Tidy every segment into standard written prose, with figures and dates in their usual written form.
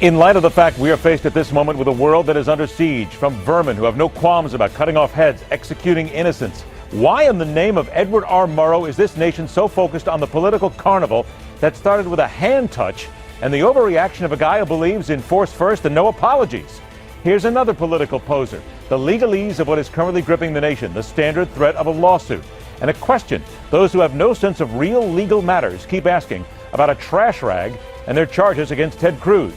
In light of the fact we are faced at this moment with a world that is under siege from vermin who have no qualms about cutting off heads, executing innocents, why in the name of Edward R. Murrow is this nation so focused on the political carnival that started with a hand touch and the overreaction of a guy who believes in force first and no apologies? Here's another political poser, the legalese of what is currently gripping the nation, the standard threat of a lawsuit. And a question those who have no sense of real legal matters keep asking about a trash rag and their charges against Ted Cruz.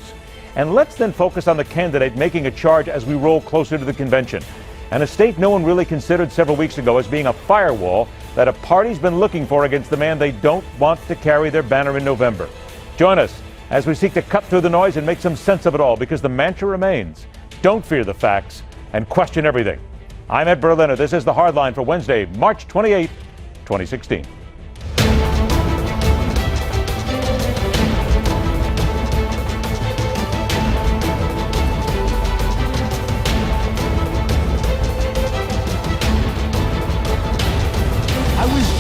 And let's then focus on the candidate making a charge as we roll closer to the convention. And a state no one really considered several weeks ago as being a firewall that a party's been looking for against the man they don't want to carry their banner in November. Join us as we seek to cut through the noise and make some sense of it all, because the mantra remains: don't fear the facts and question everything. I'm Ed Berliner. This is The Hardline for Wednesday, March 28, 2016.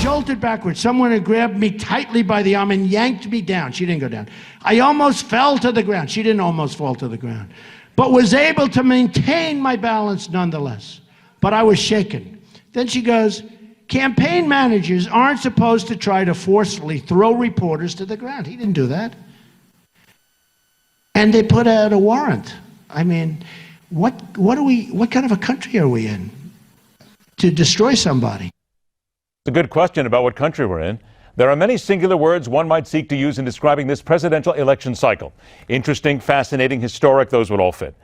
Jolted backwards. Someone had grabbed me tightly by the arm and yanked me down. She didn't go down. I almost fell to the ground. She didn't almost fall to the ground, but was able to maintain my balance nonetheless. But I was shaken. Then she goes, campaign managers aren't supposed to try to forcefully throw reporters to the ground. He didn't do that. And they put out a warrant. I mean, what kind of a country are we in to destroy somebody? It's a good question about what country we're in. There are many singular words one might seek to use in describing this presidential election cycle. Interesting, fascinating, historic, those would all fit.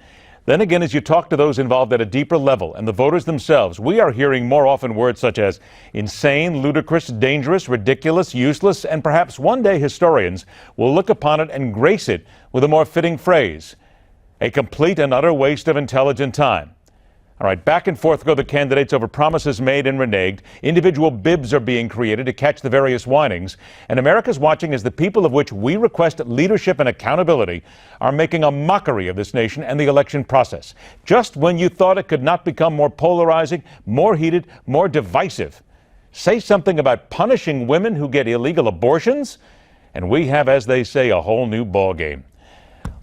Then again, as you talk to those involved at a deeper level and the voters themselves, we are hearing more often words such as insane, ludicrous, dangerous, ridiculous, useless, and perhaps one day historians will look upon it and grace it with a more fitting phrase: a complete and utter waste of intelligent time. All right, back and forth go the candidates over promises made and reneged. Individual bibs are being created to catch the various whinings. And America's watching as the people of which we request leadership and accountability are making a mockery of this nation and the election process. Just when you thought it could not become more polarizing, more heated, more divisive. Say something about punishing women who get illegal abortions, and we have, as they say, a whole new ballgame.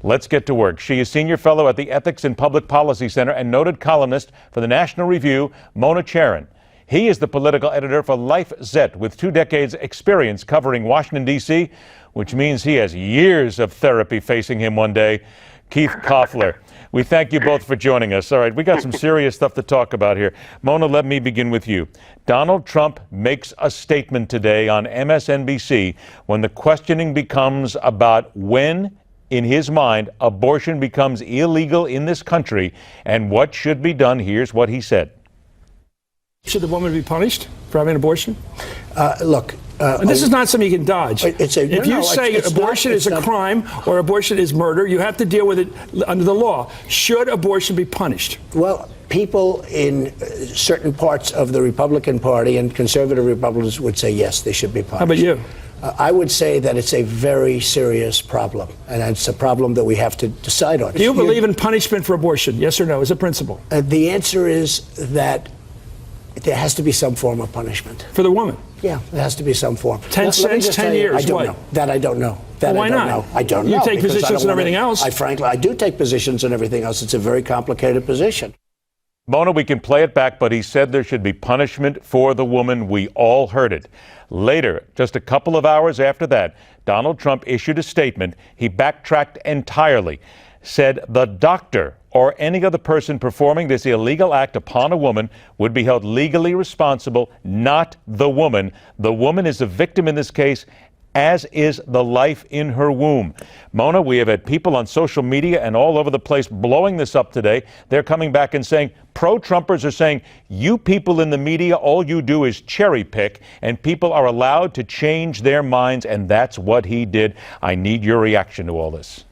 Let's get to work. She is senior fellow at the Ethics and Public Policy Center and noted columnist for the National Review, Mona Charen. He is the political editor for LifeZette with 2 decades experience covering Washington, D.C., which means he has years of therapy facing him one day. Keith Koffler, we thank you both for joining us. All right, we got some serious stuff to talk about here. Mona, let me begin with you. Donald Trump makes a statement today on MSNBC when the questioning becomes about when, in his mind, abortion becomes illegal in this country and what should be done. Here's what he said. Should the woman be punished for having an abortion? Look, this is not something you can dodge. If you say abortion is a crime or abortion is murder, you have to deal with it under the law. Should abortion be punished? Well, people in certain parts of the Republican Party and conservative Republicans would say yes, they should be punished. How about you? I would say that it's a very serious problem, and it's a problem that we have to decide on. Do you believe in punishment for abortion? Yes or no, as a principle? The answer is that there has to be some form of punishment. For the woman? Yeah, there has to be some form. 10 cents, 10 years, I don't what? know. That I don't know. That Why I don't not? know. I don't know. You take positions on everything else. I do take positions on everything else. It's a very complicated position. Mona, we can play it back, but he said there should be punishment for the woman. We all heard it. Later, just a couple of hours after that, Donald Trump issued a statement. He backtracked entirely, said the doctor or any other person performing this illegal act upon a woman would be held legally responsible, not the woman. The woman is a victim in this case, as is the life in her womb. Mona, we have had people on social media and all over the place blowing this up today. They're coming back and saying, pro-Trumpers are saying, you people in the media, all you do is cherry pick, and people are allowed to change their minds, and that's what he did. I need your reaction to all this.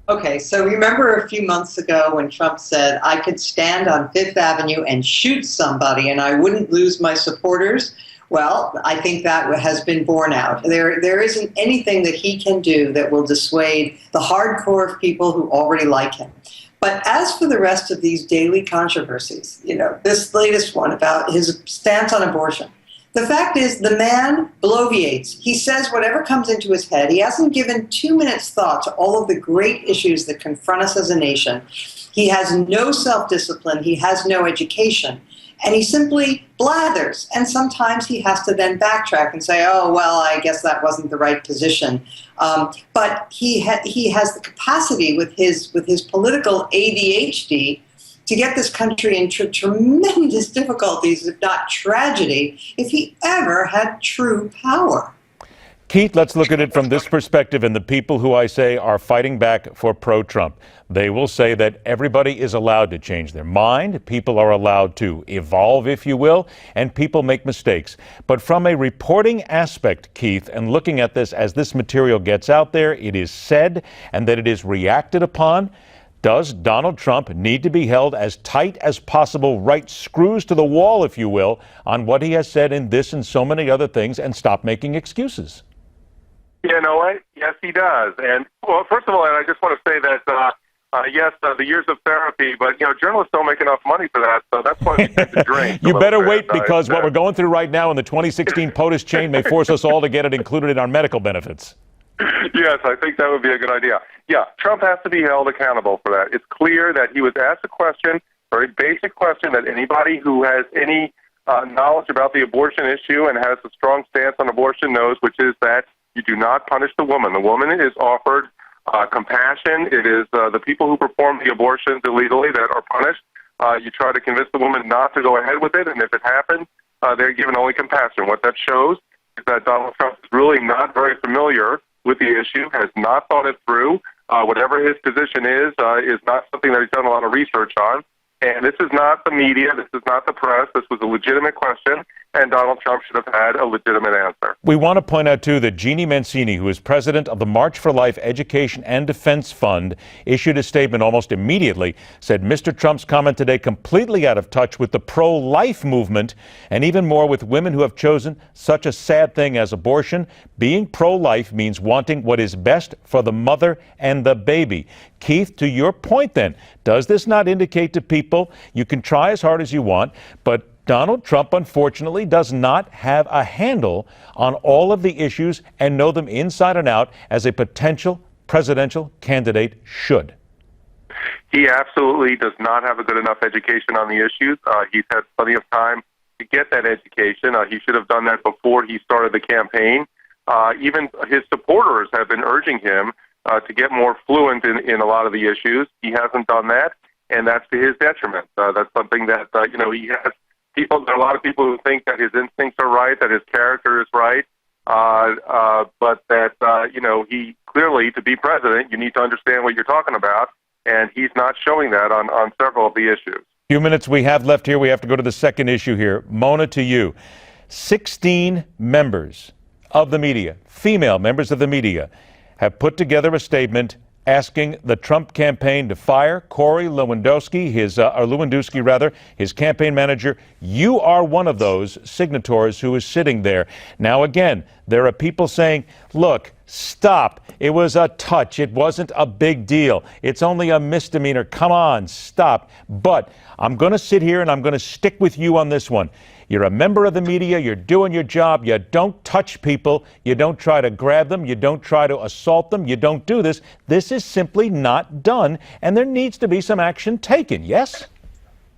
Okay, so remember a few months ago when Trump said, I could stand on Fifth Avenue and shoot somebody and I wouldn't lose my supporters? Well, I think that has been borne out. There isn't anything that he can do that will dissuade the hardcore of people who already like him. But as for the rest of these daily controversies, this latest one about his stance on abortion, The fact is, the man bloviates. He says whatever comes into his head. He hasn't given 2 minutes thought to all of the great issues that confront us as a nation. He has no self-discipline. He has no education. And he simply blathers. And sometimes he has to then backtrack and say, oh, well, I guess that wasn't the right position. But he has the capacity with his political ADHD to get this country into tremendous difficulties, if not tragedy, if he ever had true power. Keith, let's look at it from this perspective, and the people who I say are fighting back for pro-Trump. They will say that everybody is allowed to change their mind, people are allowed to evolve, if you will, and people make mistakes. But from a reporting aspect, Keith, and looking at this as this material gets out there, it is said, and that it is reacted upon, does Donald Trump need to be held as tight as possible, right screws to the wall, if you will, on what he has said in this and so many other things, and stop making excuses? You know what? Yes, he does. And, well, first of all, I just want to say that, yes, the years of therapy, but, journalists don't make enough money for that, so that's why we tend to drink. You better wait, because what we're going through right now in the 2016 POTUS chain may force us all to get it included in our medical benefits. Yes, I think that would be a good idea. Yeah, Trump has to be held accountable for that. It's clear that he was asked a question, very basic question that anybody who has any knowledge about the abortion issue and has a strong stance on abortion knows, which is that you do not punish the woman. The woman is offered compassion. It is the people who perform the abortions illegally that are punished. You try to convince the woman not to go ahead with it, and if it happens, they're given only compassion. What that shows is that Donald Trump is really not very familiar with the issue, has not thought it through. Whatever his position is not something that he's done a lot of research on. And this is not the media. This is not the press. This was a legitimate question, and Donald Trump should have had a legitimate answer. We want to point out, too, that Jeannie Mancini, who is president of the March for Life Education and Defense Fund, issued a statement almost immediately, said Mr. Trump's comment today completely out of touch with the pro-life movement, and even more with women who have chosen such a sad thing as abortion. Being pro-life means wanting what is best for the mother and the baby. Keith, to your point then, does this not indicate to people you can try as hard as you want, but Donald Trump, unfortunately, does not have a handle on all of the issues and know them inside and out as a potential presidential candidate should? He absolutely does not have a good enough education on the issues. He's had plenty of time to get that education. He should have done that before he started the campaign. Even his supporters have been urging him to get more fluent in a lot of the issues. He hasn't done that, and that's to his detriment. That's something that, he has people. There are a lot of people who think that his instincts are right, that his character is right, but that, he clearly, to be president, you need to understand what you're talking about, and he's not showing that on several of the issues. Few minutes we have left here. We have to go to the second issue here. Mona, to you. 16 members of the media, female members of the media, have put together a statement asking the Trump campaign to fire Corey Lewandowski, his campaign manager. You are one of those signatories who is sitting there. Now, again, there are people saying, look, stop. It was a touch. It wasn't a big deal. It's only a misdemeanor. Come on, stop. But I'm going to sit here and I'm going to stick with you on this one. You're a member of the media. You're doing your job. You don't touch people. You don't try to grab them. You don't try to assault them. You don't do this. This is simply not done, and there needs to be some action taken, yes?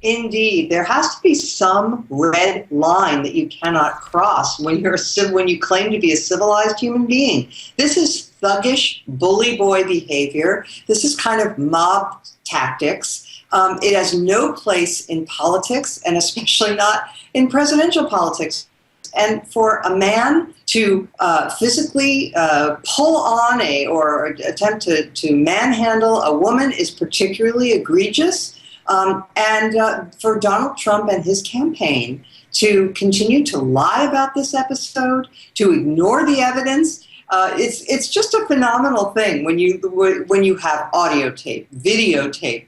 Indeed. There has to be some red line that you cannot cross when you claim to be a civilized human being. This is thuggish, bully boy behavior. This is kind of mob tactics. It has no place in politics, and especially not in presidential politics. And for a man to physically pull on or attempt to manhandle a woman is particularly egregious. And for Donald Trump and his campaign to continue to lie about this episode, to ignore the evidence, it's just a phenomenal thing when you have audio tape, videotape,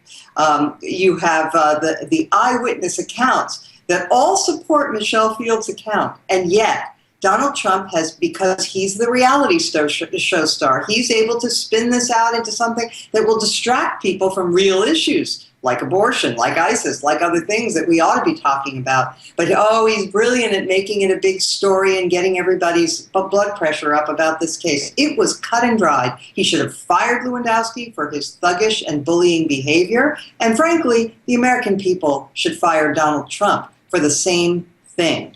you have the eyewitness accounts that all support Michelle Field's account, and yet Donald Trump has, because he's the reality show star, he's able to spin this out into something that will distract people from real issues. like abortion, like ISIS, like other things that we ought to be talking about. But, oh, he's brilliant at making it a big story and getting everybody's blood pressure up about this case. It was cut and dried. He should have fired Lewandowski for his thuggish and bullying behavior. And frankly, the American people should fire Donald Trump for the same thing.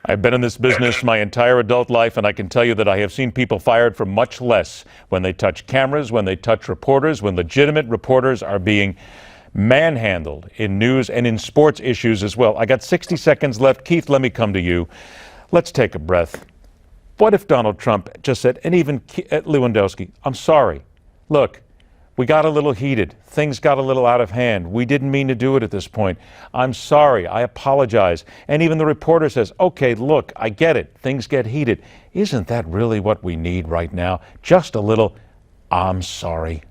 I've been in this business my entire adult life, and I can tell you that I have seen people fired for much less when they touch cameras, when they touch reporters, when legitimate reporters are being manhandled in news and in sports issues as well. I got 60 seconds left. Keith, let me come to you. Let's take a breath. What if Donald Trump just said, and even Lewandowski, I'm sorry. Look, we got a little heated. Things got a little out of hand. We didn't mean to do it at this point. I'm sorry. I apologize. And even the reporter says, okay, look, I get it. Things get heated. Isn't that really what we need right now? Just a little, I'm sorry.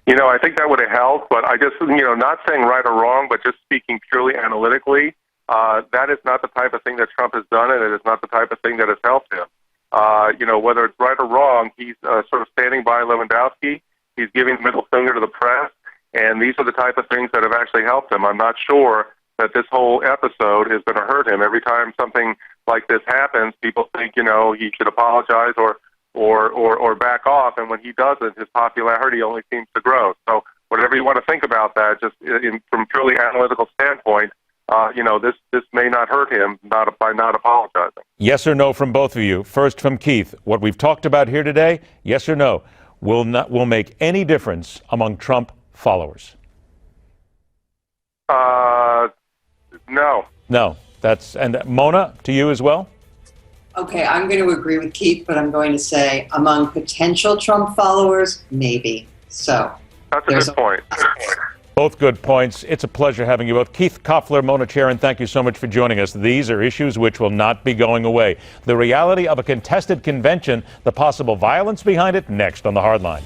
I think that would have helped, but I just, not saying right or wrong, but just speaking purely analytically, that is not the type of thing that Trump has done, and it is not the type of thing that has helped him. Whether it's right or wrong, he's sort of standing by Lewandowski. He's giving the middle finger to the press, and these are the type of things that have actually helped him. I'm not sure that this whole episode is going to hurt him. Every time something like this happens, people think, he should apologize or back off, and when he doesn't, his popularity only seems to grow. So whatever you want to think about that, just from purely analytical standpoint, this may not hurt him by not apologizing. Yes or no from both of you. First from Keith. What we've talked about here today, yes or no, will make any difference among Trump followers? No. No. And Mona, to you as well? Okay, I'm going to agree with Keith, but I'm going to say among potential Trump followers, maybe. So that's a good point. Both good points. It's a pleasure having you both. Keith Koffler, Mona Charen, thank you so much for joining us. These are issues which will not be going away. The reality of a contested convention, the possible violence behind it, next on The Hard Line.